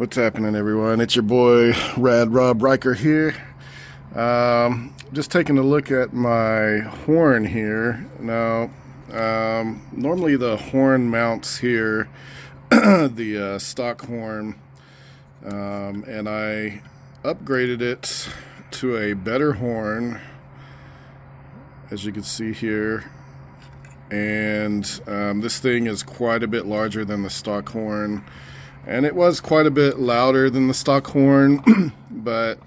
What's happening, everyone? It's your boy Rad Rob Ryker here. Just taking a look at my horn here. Now, normally the horn mounts here, the stock horn, and I upgraded it to a better horn, as you can see here. And this thing is quite a bit larger than the stock horn. And it was quite a bit louder than the stock horn, but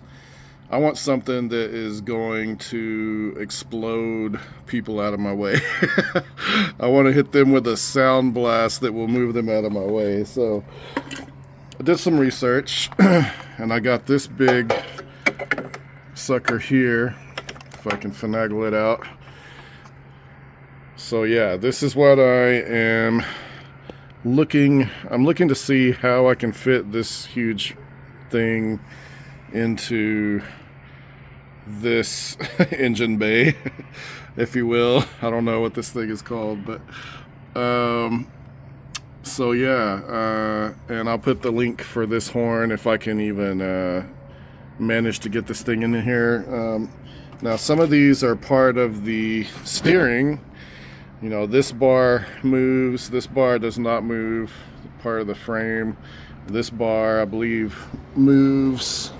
I want something that is going to explode people out of my way. I want to hit them with a sound blast that will move them out of my way. So I did some research, and I got this big sucker here, if I can finagle it out. So yeah, this is what I am I'm looking to see how I can fit this huge thing into this engine bay, if you will. I don't know what this thing is called, but so yeah, and I'll put the link for this horn if I can even manage to get this thing in here. Now some of these are part of the steering. You know, this bar moves, this bar does not move, part of the frame. This bar, I believe, moves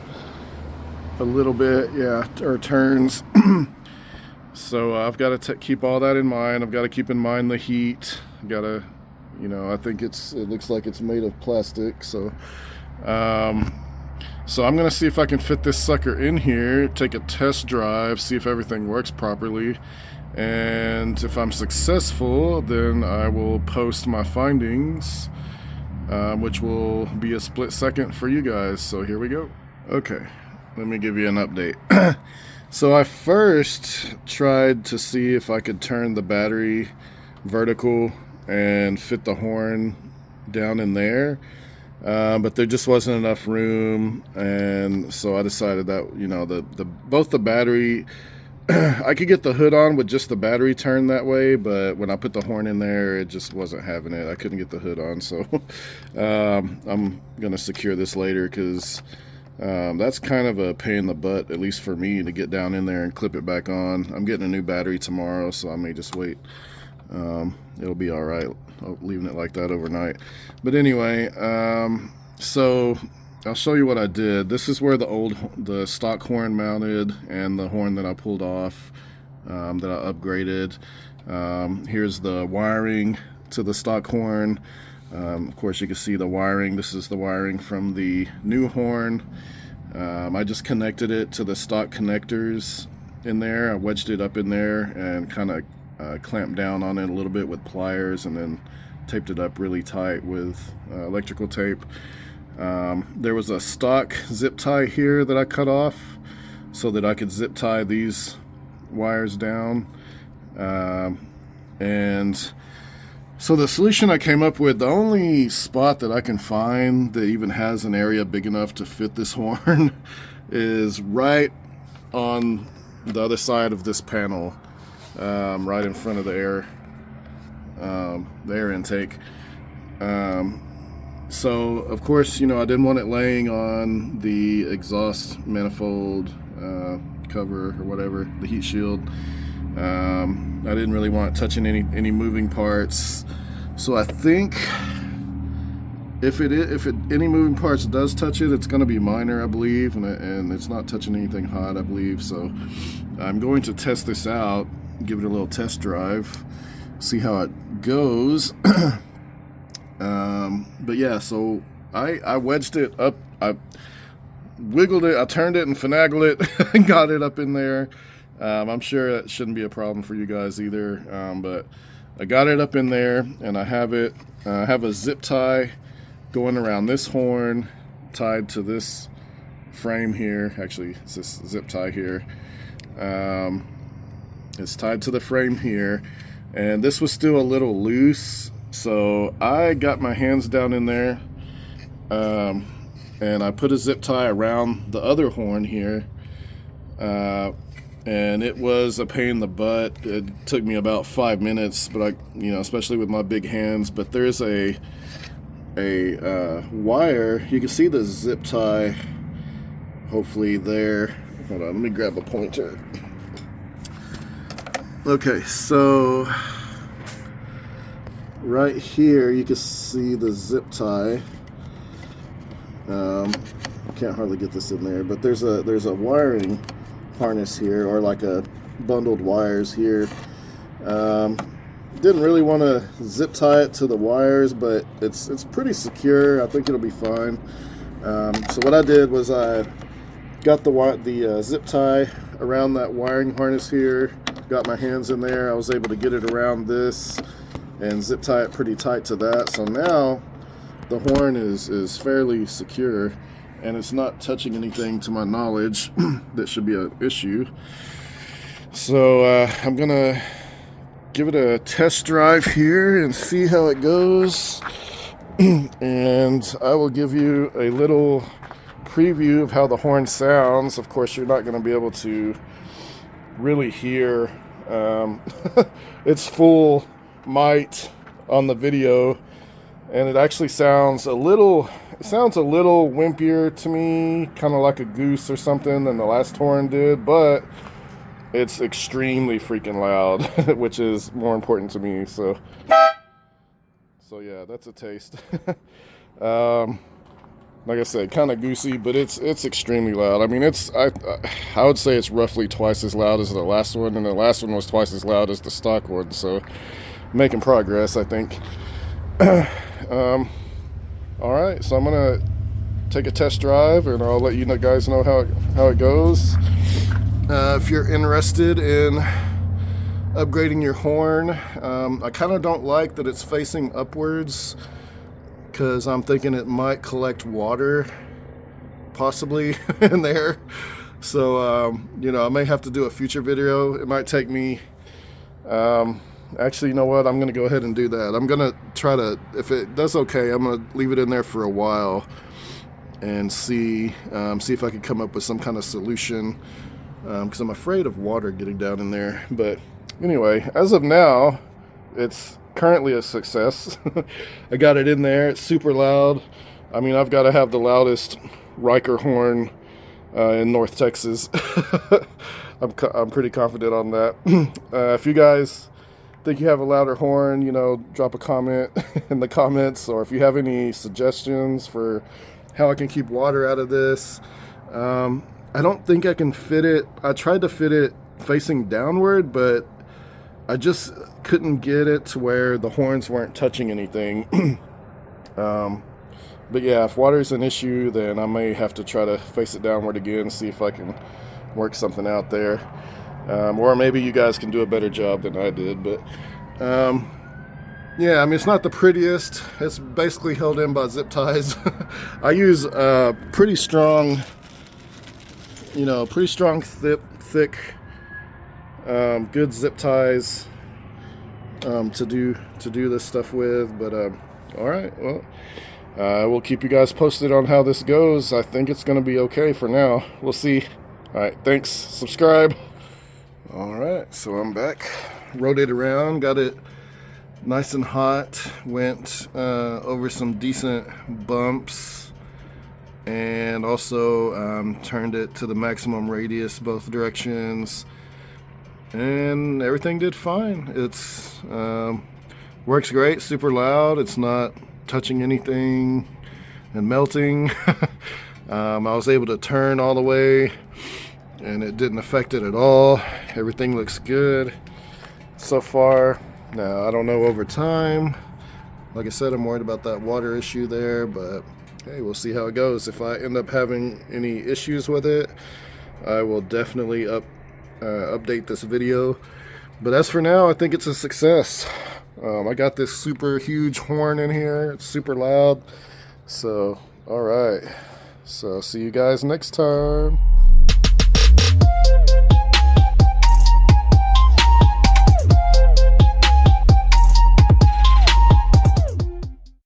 a little bit, yeah, or turns. So I've got to keep all that in mind. I've got to keep in mind the heat. I've got to, you know, I think it looks like it's made of plastic. So, so I'm going to see if I can fit this sucker in here, take a test drive, see if everything works properly. And if I'm successful, then I will post my findings, which will be a split second for you guys. So here we go. Okay, let me give you an update. So I first tried to see if I could turn the battery vertical and fit the horn down in there, but there just wasn't enough room, and so I decided that, you know, both the battery, I could get the hood on with just the battery turned that way, but when I put the horn in there, it just wasn't having it. I couldn't get the hood on, so I'm gonna secure this later, because that's kind of a pain in the butt, at least for me, to get down in there and clip it back on. I'm getting a new battery tomorrow, so I may just wait. It'll be all right, leaving it like that overnight. But anyway, so I'll show you what I did. This is where the stock horn mounted, and the horn that I pulled off, that I upgraded. Here's the wiring to the stock horn. Of course, you can see the wiring. This is the wiring from the new horn. I just connected it to the stock connectors in there. I wedged it up in there and kind of clamped down on it a little bit with pliers, and then taped it up really tight with electrical tape. There was a stock zip tie here that I cut off so that I could zip tie these wires down. And so the solution I came up with, the only spot that I can find that even has an area big enough to fit this horn is right on the other side of this panel, right in front of the air intake. So, of course, you know, I didn't want it laying on the exhaust manifold cover or whatever, the heat shield. I didn't really want it touching any moving parts. So I think if any moving parts does touch it, it's going to be minor, I believe, and it's not touching anything hot, I believe. So I'm going to test this out, give it a little test drive, see how it goes. But yeah, so I wedged it up, I wiggled it, I turned it and finagled it and got it up in there. I'm sure that shouldn't be a problem for you guys either, but I got it up in there, and I have a zip tie going around this horn tied to this frame here. Actually, it's this zip tie here. It's tied to the frame here, and this was still a little loose. So I got my hands down in there, and I put a zip tie around the other horn here, and it was a pain in the butt. It took me about 5 minutes, but you know, especially with my big hands. But there's a a wire. You can see the zip tie, hopefully there. Hold on, let me grab a pointer. Okay, so right here you can see the zip tie. Can't hardly get this in there, but there's a wiring harness here, or like a bundled wires here. Didn't really want to zip tie it to the wires, but it's pretty secure. I think it'll be fine. So what I did was I got the zip tie around that wiring harness here. Got my hands in there. I was able to get it around this and zip tie it pretty tight to that. So now the horn is fairly secure, and it's not touching anything to my knowledge that should be an issue. So I'm gonna give it a test drive here and see how it goes, and I will give you a little preview of how the horn sounds. Of course, you're not going to be able to really hear its full might on the video, and it actually sounds a little wimpier to me, kind of like a goose or something than the last horn did, but it's extremely freaking loud, which is more important to me. So yeah, that's a taste. Like I said, kind of goosey, but it's extremely loud. I mean, I would say it's roughly twice as loud as the last one, and the last one was twice as loud as the stock one. So making progress, I think. All right, so I'm gonna take a test drive, and I'll let you guys know how it goes. If you're interested in upgrading your horn, I kind of don't like that it's facing upwards, because I'm thinking it might collect water possibly in there. So I may have to do a future video. It might take me actually, you know what, I'm gonna go ahead and do that. I'm gonna try to, if it does okay, I'm gonna leave it in there for a while and see if I can come up with some kind of solution, because I'm afraid of water getting down in there. But anyway, as of now, it's currently a success. I got it in there. It's super loud. I mean, I've got to have the loudest Ryker horn in North Texas. I'm pretty confident on that. If you guys think you have a louder horn, drop a comment in the comments, or if you have any suggestions for how I can keep water out of this. I don't think I can fit it. I tried to fit it facing downward, but I just couldn't get it to where the horns weren't touching anything. But yeah, if water is an issue, then I may have to try to face it downward again, see if I can work something out there. Or maybe you guys can do a better job than I did. But yeah, I mean, it's not the prettiest. It's basically held in by zip ties. I use pretty strong, thick, good zip ties to do this stuff with. But all right, well, we'll keep you guys posted on how this goes. I think it's going to be okay for now. We'll see. All right, thanks. Subscribe. All right, so I'm back. Rode it around, got it nice and hot. Went over some decent bumps, and also turned it to the maximum radius both directions, and everything did fine. It's works great, super loud. It's not touching anything and melting. I was able to turn all the way, and it didn't affect it at all. Everything looks good so far. Now, I don't know over time. Like I said, I'm worried about that water issue there, but hey, we'll see how it goes. If I end up having any issues with it, I will definitely update this video. But as for now, I think it's a success. I got this super huge horn in here. It's super loud. So, all right. So, see you guys next time.